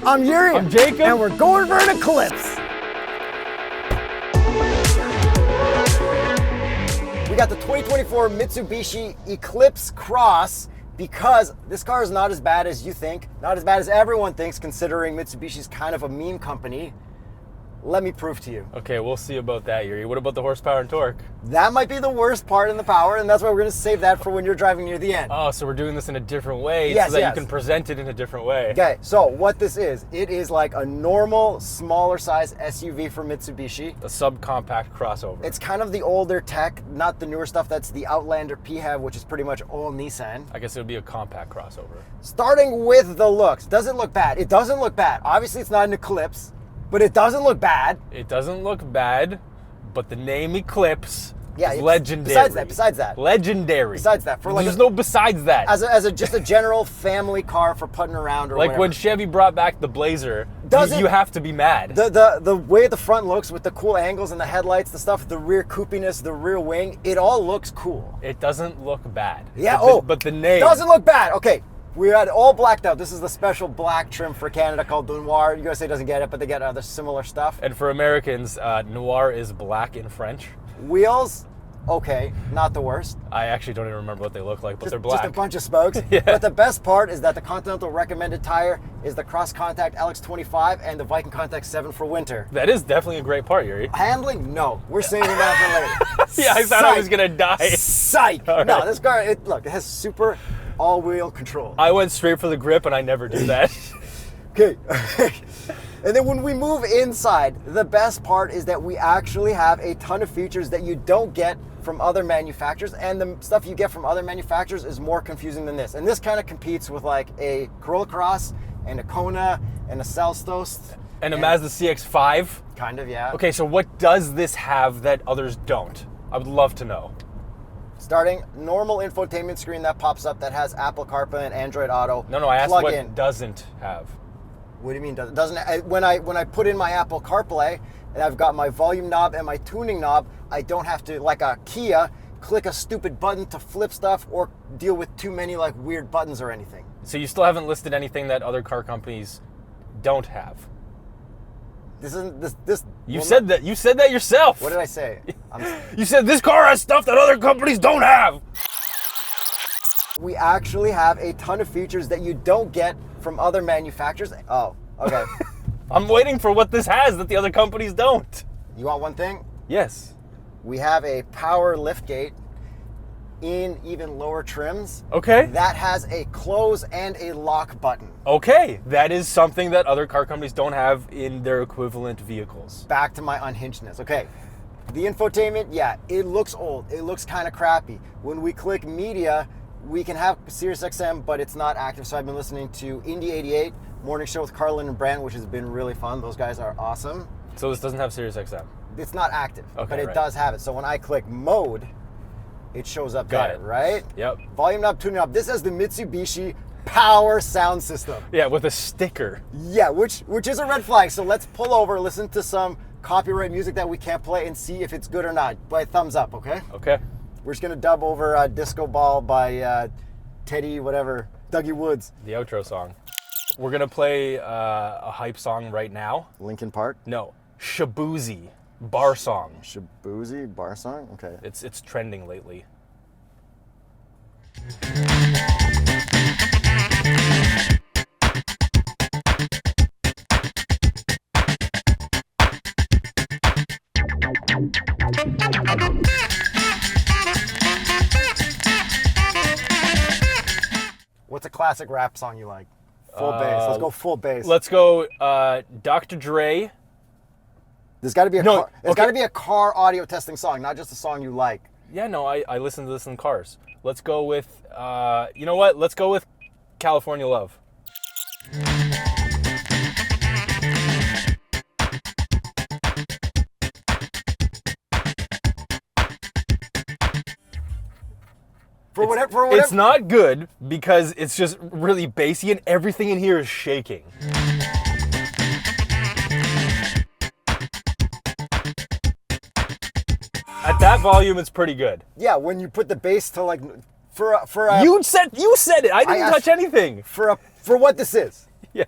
I'm Yuri. I'm Jacob. And we're going for an Eclipse. We got the 2024 Mitsubishi Eclipse Cross because this car is not as bad as you think, not as bad as everyone thinks, considering Mitsubishi's kind of a meme company. Let me prove to you. Okay, we'll see about that, Yuri. What about the horsepower and torque? That might be the worst part in the power, and that's why we're going to save that for when you're driving near the end. Oh, so we're doing this in a different way Yes, so that yes. you can present it in a different way. Okay, so what this is, it is like a normal, smaller size SUV for Mitsubishi. A subcompact crossover. It's kind of the older tech, not the newer stuff. That's the Outlander PHEV, which is pretty much all Nissan. I guess it would be a compact crossover. Starting with the looks, does it look bad? It doesn't look bad. Obviously, it's not an Eclipse, but it doesn't look bad. It doesn't look bad, but the name Eclipse is legendary. Besides that. Legendary. Besides that. There's no besides that. As just a general family car for putting around or like whatever. when Chevy brought back the Blazer, you have to be mad. The way the front looks with the cool angles and the headlights, the stuff, the rear coopiness, the rear wing, it all looks cool. It doesn't look bad. Yeah, but the name. Doesn't look bad. Okay. We had all blacked out. This is the special black trim for Canada called the Noir. USA doesn't get it, but they get other similar stuff. And for Americans, Noir is black in French. Wheels, okay, not the worst. I actually don't even remember what they look like, but they're black. Just a bunch of spokes. Yeah. But the best part is that the Continental recommended tire is the Cross Contact LX25 and the Viking Contact 7 for winter. That is definitely a great part, Yuri. Handling? No. We're saving that for later. Yeah, I thought I was going to die. Psych! All No, right. this car, it has super all-wheel control. I went straight for the grip, and I never do that. Okay. And then when we move inside, the best part is that we actually have a ton of features that you don't get from other manufacturers, and the stuff you get from other manufacturers is more confusing than this. And this kind of competes with like a Corolla Cross and a Kona and a Celtos. And a Mazda CX-5? Kind of, yeah. Okay, so what does this have that others don't? I would love to know. Starting normal infotainment screen that pops up that has Apple CarPlay and Android Auto. No, I asked Plug-in. what doesn't have. What do you mean doesn't? When I put in my Apple CarPlay and I've got my volume knob and my tuning knob, I don't have to, like a Kia, click a stupid button to flip stuff or deal with too many like weird buttons or anything. So you still haven't listed anything that other car companies don't have. This isn't this. You said that. You said that yourself. What did I say? You said this car has stuff that other companies don't have. We actually have a ton of features that you don't get from other manufacturers. Oh, okay. I'm waiting for what this has that the other companies don't. You want one thing? Yes. We have a power liftgate in even lower trims. Okay. That has a close and a lock button. Okay, that is something that other car companies don't have in their equivalent vehicles. Back to my unhingedness. Okay. The infotainment, yeah, it looks old. It looks kind of crappy. When we click media, we can have Sirius XM, but it's not active. So I've been listening to Indy 88, Morning Show with Carlin and Brand, which has been really fun. Those guys are awesome. So this doesn't have Sirius XM. It's not active, Okay, but it right. does have it. So when I click mode, it shows up Got there, it. right? Yep. Volume knob, tuning knob. This has the Mitsubishi power sound system. Yeah, with a sticker. Yeah, which is a red flag. So let's pull over, listen to some copyright music that we can't play and see if it's good or not. By thumbs up, okay? Okay. We're just gonna dub over Disco Ball by Teddy, whatever, Dougie Woods. The outro song. We're gonna play a hype song right now. Linkin Park. No, Shabuzi bar song. Shabuzi bar song. Okay. It's trending lately. What's a classic rap song you like? Full bass. Let's go full bass. Let's go Dr. Dre. There's got to be a No, car. There's okay. got to be a car audio testing song, not just a song you like. Yeah, no, I listen to this in cars. Let's go with, you know what? Let's go with California Love. For whatever. It's not good because it's just really bassy and everything in here is shaking. At that volume, it's pretty good. Yeah, when you put the bass to like for a You said it. I didn't touch anything. for what this is. Yeah.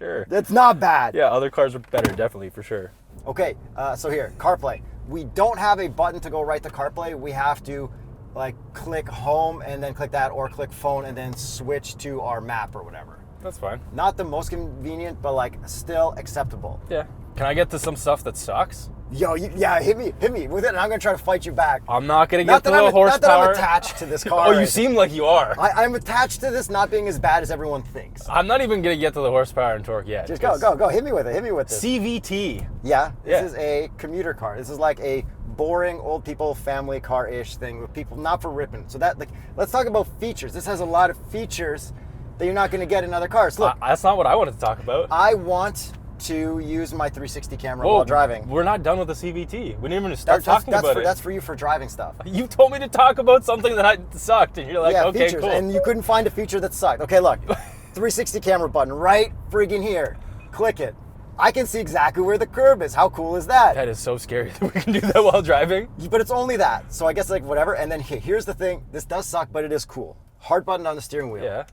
sure. That's not bad. Yeah, other cars are better, definitely, for sure. Okay, so here, CarPlay. We don't have a button to go right to CarPlay. We have to like click home and then click that, or click phone and then switch to our map or whatever. That's fine. Not the most convenient, but like still acceptable. Yeah. Can I get to some stuff that sucks? Yo, yeah, hit me with it, and I'm gonna try to fight you back. I'm not gonna get to the horsepower. Not that I'm attached to this car. Oh, you seem like you are. I'm attached to this not being as bad as everyone thinks. I'm not even gonna get to the horsepower and torque yet. Just go. Hit me with it. Hit me with this. CVT. Yeah, this is a commuter car. This is like a boring old people family car-ish thing with people, not for ripping. So that, like, let's talk about features. This has a lot of features that you're not gonna get in other cars. Look, that's not what I wanted to talk about. I want to use my 360 camera while driving. We're not done with the CVT. We didn't even start talking about it. That's for you for driving stuff. You told me to talk about something that sucked, and you're like, yeah, okay, features, cool. And you couldn't find a feature that sucked. Okay, look, 360 camera button right friggin' here. Click it. I can see exactly where the curb is. How cool is that? That is so scary that we can do that while driving. But it's only that. So I guess like whatever. And then here's the thing. This does suck, but it is cool. Hard button on the steering wheel. Yeah.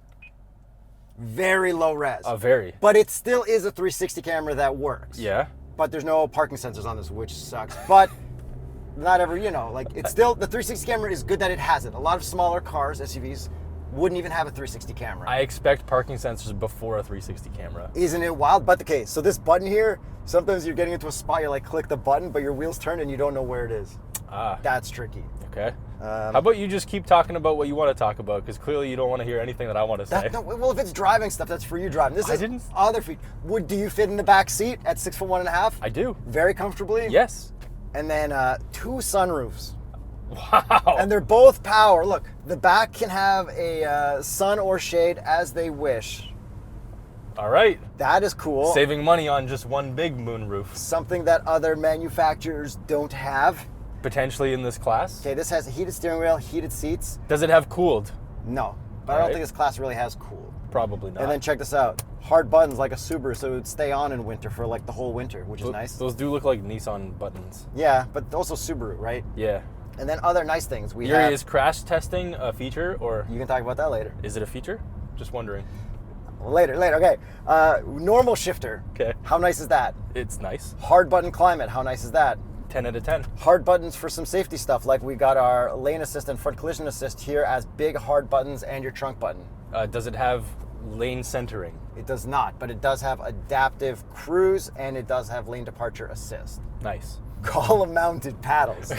Very low res. Very. But it still is a 360 camera that works. Yeah. But there's no parking sensors on this, which sucks. But not every, like it's still, the 360 camera is good that it has it. A lot of smaller cars, SUVs, wouldn't even have a 360 camera. I expect parking sensors before a 360 camera. Isn't it wild? But the case. So this button here, sometimes you're getting into a spot, you're like, click the button, but your wheels turn and you don't know where it is. That's tricky. Okay. How about you just keep talking about what you want to talk about? Because clearly you don't want to hear anything that I want to say. Well, if it's driving stuff, that's for you driving. This is other feet. Do you fit in the back seat at 6'1.5"? I do. Very comfortably? Yes. And then 2 sunroofs. Wow. And they're both power. Look, the back can have a sun or shade as they wish. All right. That is cool. Saving money on just one big moonroof. Something that other manufacturers don't have. Potentially in this class. Okay, this has a heated steering wheel, heated seats. Does it have cooled? No, but I don't think this class really has cooled. Probably not. And then check this out. Hard buttons like a Subaru, so it would stay on in winter for like the whole winter, which is nice. Those do look like Nissan buttons. Yeah, but also Subaru, right? Yeah. And then other nice things. Is crash testing a feature, or? You can talk about that later. Is it a feature? Just wondering. Later, okay. Normal shifter. Okay. How nice is that? It's nice. Hard button climate. How nice is that? 10 out of 10. Hard buttons for some safety stuff, like we got our lane assist and front collision assist here as big hard buttons and your trunk button. Does it have lane centering? It does not, but it does have adaptive cruise and it does have lane departure assist. Nice. Column mounted paddles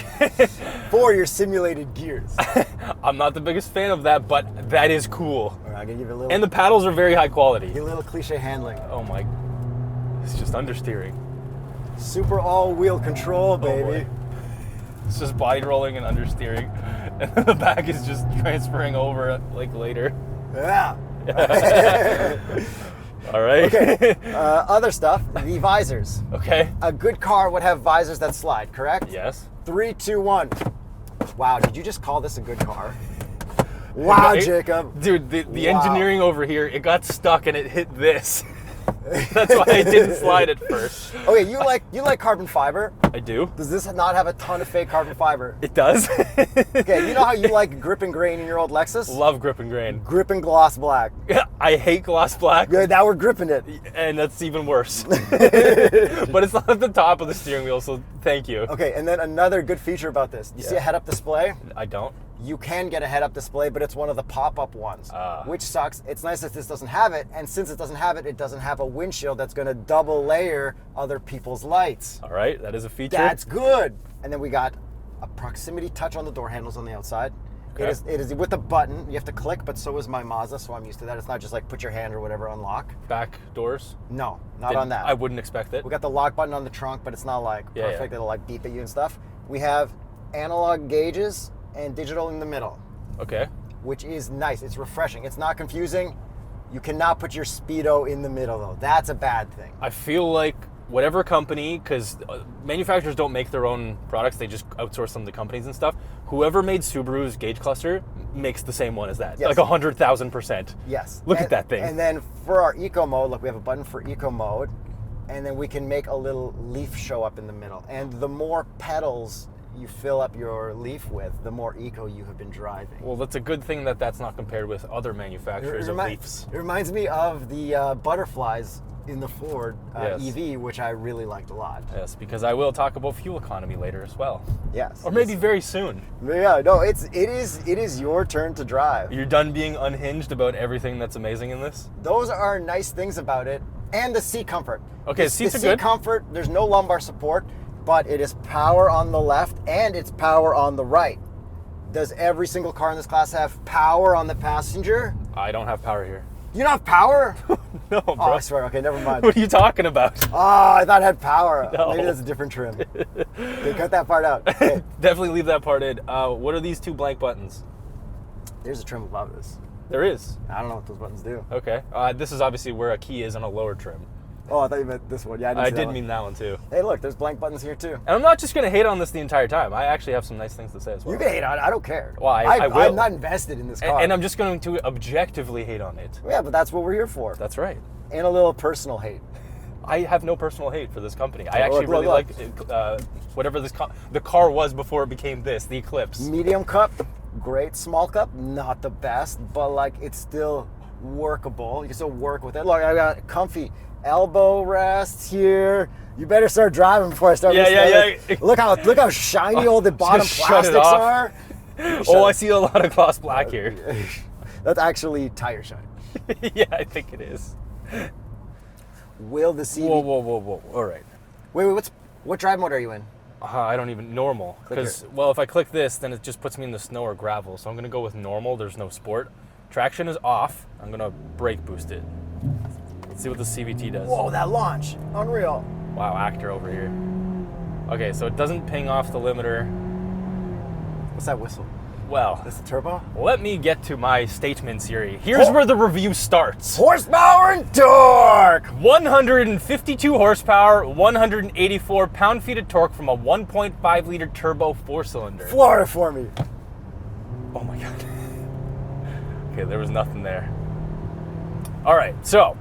for your simulated gears. I'm not the biggest fan of that, but that is cool. All right, I'm gonna give you a little. And the paddles are very high quality. A little cliche handling. Oh my! It's just understeering. Super all-wheel control, baby. It's just body rolling and understeering, and then the back is just transferring over like later. Yeah. All right. Okay. Other stuff. The visors. Okay. A good car would have visors that slide, correct? Yes. 3, 2, 1. Wow, did you just call this a good car? Wow, Jacob. Dude, the engineering over here, it got stuck and it hit this. That's why it didn't slide at first. Okay, you like carbon fiber? I do. Does this not have a ton of fake carbon fiber? It does. Okay, you know how you like grip and grain in your old Lexus? Love grip and grain. Grip and gloss black. I hate gloss black. Yeah, now we're gripping it. And that's even worse. But it's not at the top of the steering wheel, so thank you. Okay, and then another good feature about this. You see a head-up display? I don't. You can get a head-up display, but it's one of the pop-up ones, which sucks. It's nice that this doesn't have it, and since it doesn't have it, it doesn't have a windshield that's going to double layer other people's lights. All right, that is a feature. That's good. And then we got a proximity touch on the door handles on the outside. Okay. It is with a button. You have to click, but so is my Mazda, so I'm used to that. It's not just like put your hand or whatever, unlock. Back doors? No, not on that. I wouldn't expect it. We got the lock button on the trunk, but it's not like perfect. Yeah. It'll like beep at you and stuff. We have analog gauges and digital in the middle. Okay. Which is nice. It's refreshing. It's not confusing. You cannot put your speedo in the middle though. That's a bad thing. I feel like whatever company, because manufacturers don't make their own products, they just outsource them to companies and stuff. Whoever made Subaru's gauge cluster makes the same one as that. Yes. Like 100,000%. Yes. Look at that thing. And then for our eco mode, look, we have a button for eco mode, and then we can make a little leaf show up in the middle. And the more pedals you fill up your leaf with, the more eco you have been driving. Well, that's a good thing that that's not compared with other manufacturers of leafs. It reminds me of the butterflies in the Ford Yes. EV, which I really liked a lot. Yes, because I will talk about fuel economy later as well. Yes. Or maybe very soon. Yeah, no, it is your turn to drive. You're done being unhinged about everything that's amazing in this? Those are nice things about it. And the seat comfort. Okay, seats are good. The seat comfort, there's no lumbar support, but it is power on the left and it's power on the right. Does every single car in this class have power on the passenger? I don't have power here. You don't have power? No, bro. Oh, I swear. Okay, never mind. What are you talking about? Oh, I thought it had power. No. Maybe that's a different trim. Okay, cut that part out. Okay. Definitely leave that part in. What are these two blank buttons? There's a trim above this. There is. I don't know what those buttons do. Okay. This is obviously where a key is on a lower trim. Oh, I thought you meant this one. Yeah, I see that did one. mean that one too. Hey, look, there's blank buttons here too. And I'm not just going to hate on this the entire time. I actually have some nice things to say as well. You can hate on it. I don't care. Well, I will. I'm not invested in this car. And I'm just going to objectively hate on it. Yeah, but that's what we're here for. That's right. And a little personal hate. I have no personal hate for this company. I Oh, actually look, really like whatever the car was before it became this, the Eclipse. Medium cup, great. Small cup, not the best, but like it's still workable. You can still work with it. Look, I got comfy elbow rests here. You better start driving before I start. Yeah. Look how shiny all the bottom just shut it plastics off. are. Oh, I see a lot of gloss black here. That's actually tire shine. Yeah, I think it is. Will the CVT? Whoa. All right. Wait, what drive mode are you in? I don't even normal because if I click this, then it just puts me in the snow or gravel. So I'm gonna go with normal. There's no sport. Traction is off. I'm gonna brake boost it. Let's see what the CVT does. Whoa, that launch, unreal. Wow, actor over here. Okay, so it doesn't ping off the limiter. What's that whistle? Well, That's the turbo? let me get to my statements here. Here's where the review starts. Horsepower and torque! 152 horsepower, 184 pound-feet of torque from a 1.5 liter turbo 4-cylinder. Floor it for me. Oh my god. Okay, there was nothing there. All right, so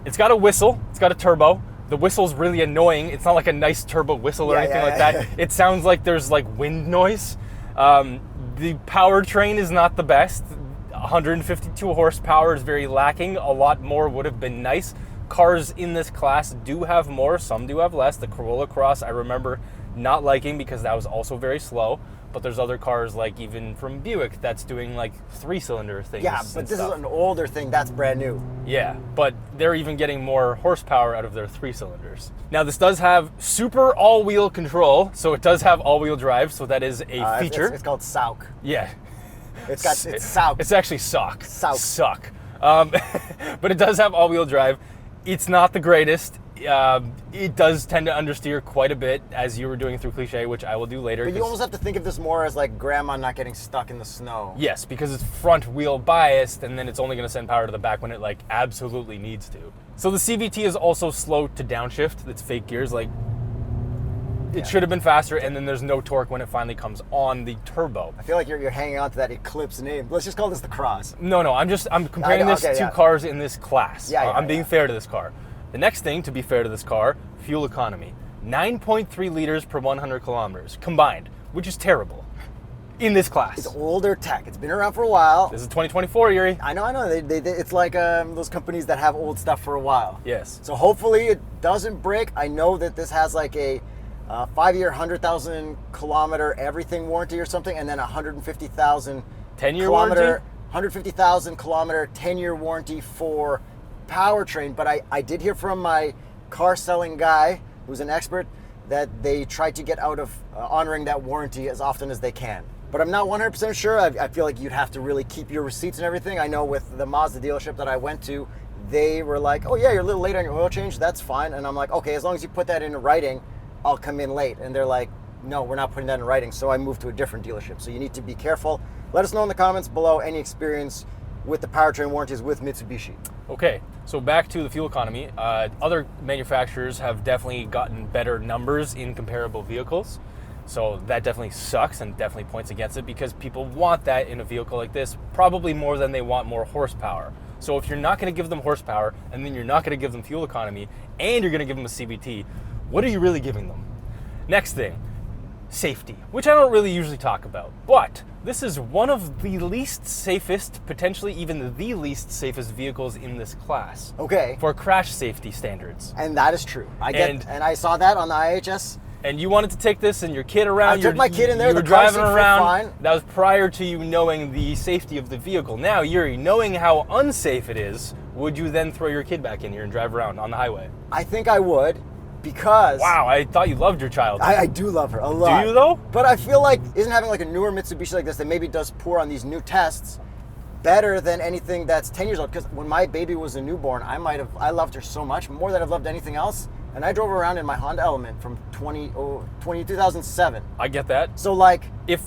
it's got a whistle, it's got a turbo. The whistle's really annoying. It's not like a nice turbo whistle or anything like that. It sounds like there's like wind noise. The powertrain is not the best. 152 horsepower is very lacking. A lot more would have been nice. Cars in this class do have more, some do have less. The Corolla Cross I remember not liking because that was also very slow. But there's other cars like even from Buick that's doing like 3-cylinder things. Yeah, but this is an older thing. That's brand new. Yeah, but they're even getting more horsepower out of their 3-cylinders. Now this does have super all-wheel control, so it does have all-wheel drive, so that is a feature. It's called SAUC. Yeah. It's SAUC. It's actually suck. Suck. But it does have all-wheel drive. It's not the greatest. It does tend to understeer quite a bit, as you were doing through Cliche, which I will do later. But you almost have to think of this more as like grandma not getting stuck in the snow. Yes, because it's front wheel biased, and then it's only going to send power to the back when it like absolutely needs to. So the CVT is also slow to downshift. It's fake gears. Like it should have been faster, and then there's no torque when it finally comes on the turbo. I feel like you're hanging on to that Eclipse name. Let's just call this the Cross. No, I'm comparing this to cars in this class. I'm being fair to this car. The next thing, to be fair to this car, fuel economy. 9.3 liters per 100 kilometers combined, which is terrible in this class. It's older tech. It's been around for a while. This is 2024, Yuri. I know. It's like those companies that have old stuff for a while. Yes. So hopefully it doesn't break. I know that this has like a 5-year, 100,000 kilometer everything warranty or something, and then 150,000 10-year warranty? 150,000 kilometer 10-year warranty for powertrain. But I did hear from my car selling guy, who's an expert, that they try to get out of honoring that warranty as often as they can. But I'm not 100% sure. I feel like you'd have to really keep your receipts and everything. I know with the Mazda dealership that I went to, they were like, oh yeah, you're a little late on your oil change, that's fine. And I'm like, okay, as long as you put that in writing, I'll come in late. And they're like, no, we're not putting that in writing. So I moved to a different dealership. So you need to be careful. Let us know in the comments below any experience with the powertrain warranties with Mitsubishi. Okay, so back to the fuel economy. Other manufacturers have definitely gotten better numbers in comparable vehicles. So that definitely sucks and definitely points against it because people want that in a vehicle like this, probably more than they want more horsepower. So if you're not going to give them horsepower and then you're not going to give them fuel economy and you're going to give them a CVT, what are you really giving them? Next thing, safety, which I don't really usually talk about, but this is one of the least safest, potentially even the least safest vehicles in this class. Okay. For crash safety standards. And that is true. And I saw that on the IHS. And you wanted to take this and your kid around. I took my kid in there. You were the car driving seats were around. fine. That was prior to you knowing the safety of the vehicle. Now, Yuri, knowing how unsafe it is, would you then throw your kid back in here and drive around on the highway? I think I would, because... Wow, I thought you loved your child. I do love her a lot. Do you, though? But I feel like, isn't having like a newer Mitsubishi like this that maybe does poor on these new tests better than anything that's 10 years old? Because when my baby was a newborn, I loved her so much, more than I've loved anything else. And I drove around in my Honda Element from 2007. I get that. So like... If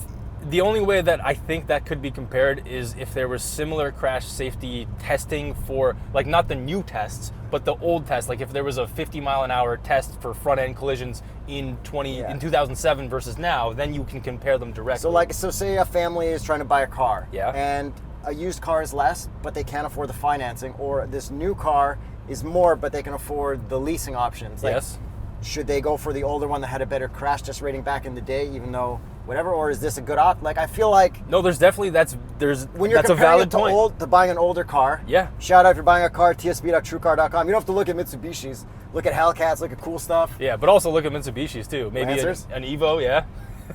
the only way that I think that could be compared is if there was similar crash safety testing for, like, not the new tests, but the old tests. Like if there was a 50 mile an hour test for front end collisions in 2007 versus now, then you can compare them directly. So say a family is trying to buy a car. Yeah. And a used car is less, but they can't afford the financing, or this new car is more, but they can afford the leasing options. Like, yes. Should they go for the older one that had a better crash test rating back in the day, even though whatever, or is this a good op? Like, I feel like... No, there's definitely, when you're that's a valid point. To buying an older car. Yeah. Shout out if you're buying a car, tsb.truecar.com. You don't have to look at Mitsubishis. Look at Hellcats, look at cool stuff. Yeah, but also look at Mitsubishis too. Maybe an Evo, yeah.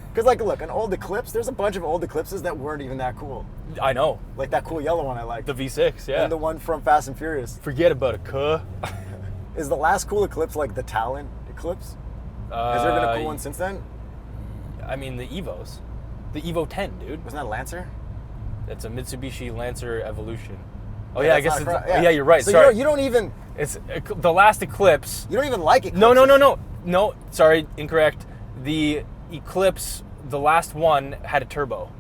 Because, like, look, an old Eclipse, there's a bunch of old Eclipses that weren't even that cool. I know. Like that cool yellow one I like. The V6, yeah. And the one from Fast and Furious. Forget about a cuh. Is the last cool Eclipse like the Talon Eclipse? Has there been a cool one since then? I mean, the Evos. The Evo 10, dude. Wasn't that Lancer? It's a Mitsubishi Lancer Evolution. Oh, yeah, I guess it's... yeah. Yeah, you're right, so sorry. You don't even... It's the last Eclipse. You don't even like Eclipse. No, sorry, incorrect. The Eclipse, the last one, had a turbo.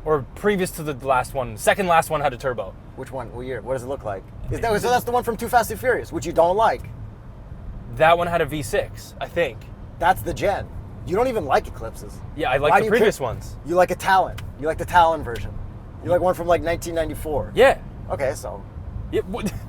Or previous to the last one, second last one had a turbo. Which one? What year? What does it look like? So that's the one from Too Fast and Furious, which you don't like. That one had a V6, I think. That's the gen. You don't even like Eclipses. Yeah, I like the previous ones. You like a Talon. You like the Talon version. You like one from like 1994. Yeah. Okay, so... Yeah,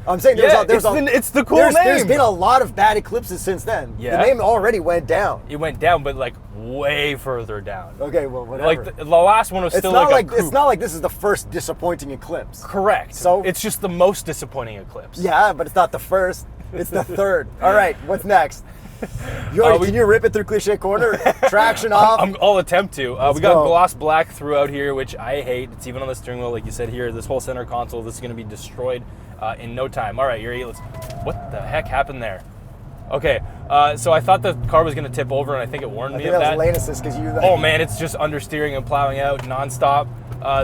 I'm saying it's the cool name. There's been a lot of bad Eclipses since then. Yeah. The name already went down. It went down, but like way further down. Okay, well, whatever. Like the last one was still like a coupe. It's not like this is the first disappointing Eclipse. Correct. So it's just the most disappointing Eclipse. Yeah, but it's not the first. It's the third. All right, what's next? Can you rip it through cliche corner? Traction off. I'll attempt to. We got go. gloss black throughout here, which I hate. It's even on the steering wheel, like you said here. This whole center console, this is going to be destroyed in no time. All right, Yuri, what the heck happened there? Okay, so I thought the car was going to tip over, and I think it warned me of that. That was lane assist because you... Oh, man, it's just understeering and plowing out nonstop.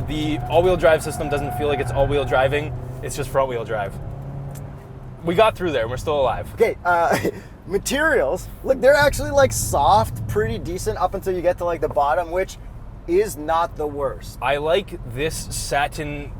The all-wheel drive system doesn't feel like it's all-wheel driving. It's just front-wheel drive. We got through there. We're still alive. Okay, materials. Look, they're actually like soft, pretty decent up until you get to like the bottom, which is not the worst. I like this satin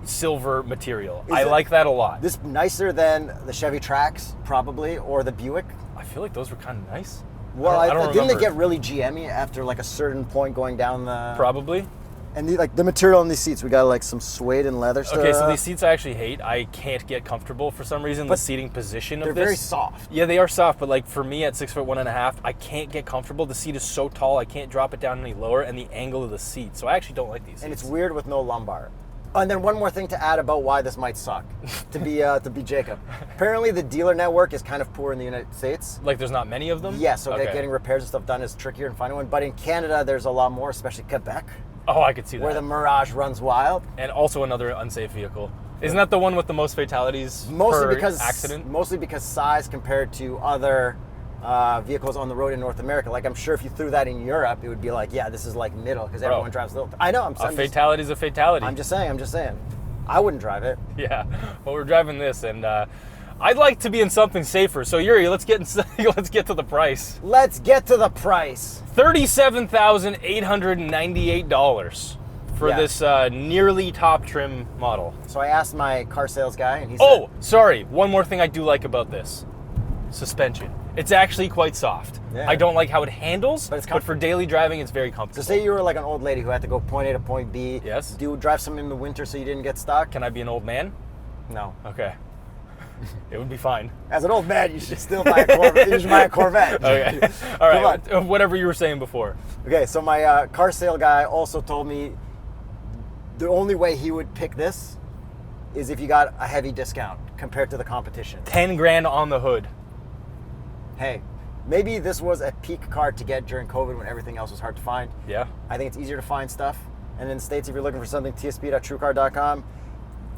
silver material. I like that a lot. This nicer than the Chevy Trax, probably, or the Buick. I feel like those were kind of nice. Well, I don't didn't remember. they get really GM-y after like a certain point going down the... Probably. And the material in these seats, we got like some suede and leather stuff. Okay, so these seats I actually hate. I can't get comfortable for some reason. But the seating position of this. They're very soft. Yeah, they are soft, but like for me at 6'1.5", I can't get comfortable. The seat is so tall, I can't drop it down any lower, and the angle of the seat. So I actually don't like these seats. And it's weird with no lumbar. And then one more thing to add about why this might suck, to be Jacob. Apparently the dealer network is kind of poor in the United States. Like there's not many of them? Yeah, so getting repairs and stuff done is trickier and finding one. But in Canada, there's a lot more, especially Quebec. Oh, I could see that. Where the Mirage runs wild. And also another unsafe vehicle. Isn't that the one with the most fatalities per accident? Mostly because size compared to other vehicles on the road in North America. Like, I'm sure if you threw that in Europe, it would be like, yeah, this is like middle, because everyone drives little. I know. A fatality is a fatality. I'm just saying. I wouldn't drive it. Yeah. Well, we're driving this, and I'd like to be in something safer. So, Yuri, let's get to the price. Let's get to the price. $37,898 for this nearly top trim model. So I asked my car sales guy, and he said... Sorry. One more thing I do like about this. Suspension. It's actually quite soft. Yeah. I don't like how it handles, but for daily driving, it's very comfortable. So say you were like an old lady who had to go point A to point B. Yes. Do you drive some in the winter so you didn't get stuck? Can I be an old man? No. Okay. It would be fine. As an old man, you should still buy a Corvette. You should buy a Corvette. Okay. All right. Whatever you were saying before. Okay, so my car sale guy also told me the only way he would pick this is if you got a heavy discount compared to the competition. 10 grand on the hood. Hey, maybe this was a peak car to get during COVID when everything else was hard to find. Yeah. I think it's easier to find stuff. And in the States, if you're looking for something, tsp.truecar.com.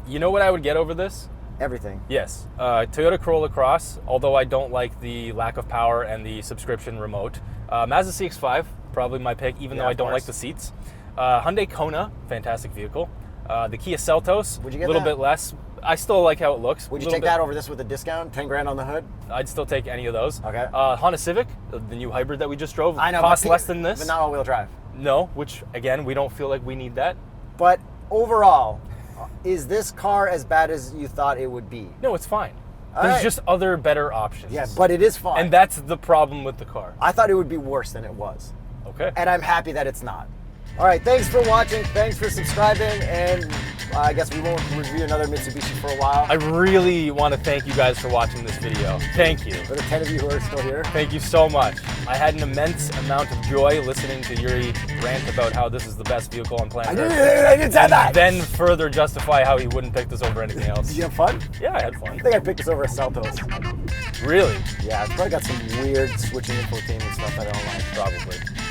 You know what I would get over this? Everything. Yes. Toyota Corolla Cross, although I don't like the lack of power and the subscription remote. Mazda CX-5, probably my pick, even though I don't like the seats. Hyundai Kona, fantastic vehicle. The Kia Seltos, Would you a get little that? bit less. I still like how it looks. Would you take that over this with a discount? 10 grand on the hood? I'd still take any of those. Okay. Honda Civic, the new hybrid that we just drove, I know, costs less than this. But not all-wheel drive. No, which, again, we don't feel like we need that. But overall, is this car as bad as you thought it would be? No, it's fine. All There's right. just other better options. Yeah, but it is fine. And that's the problem with the car. I thought it would be worse than it was. Okay. And I'm happy that it's not. All right, thanks for watching. Thanks for subscribing. And I guess we won't review another Mitsubishi for a while. I really want to thank you guys for watching this video. Thank you. For the 10 of you who are still here. Thank you so much. I had an immense amount of joy listening to Yuri rant about how this is the best vehicle on planet Earth. I did say that. Then further justify how he wouldn't pick this over anything else. Did you have fun? Yeah, I had fun. I think I picked this over a Seltos. Really? Yeah, it's probably got some weird switching infotainment stuff that I don't like. Probably.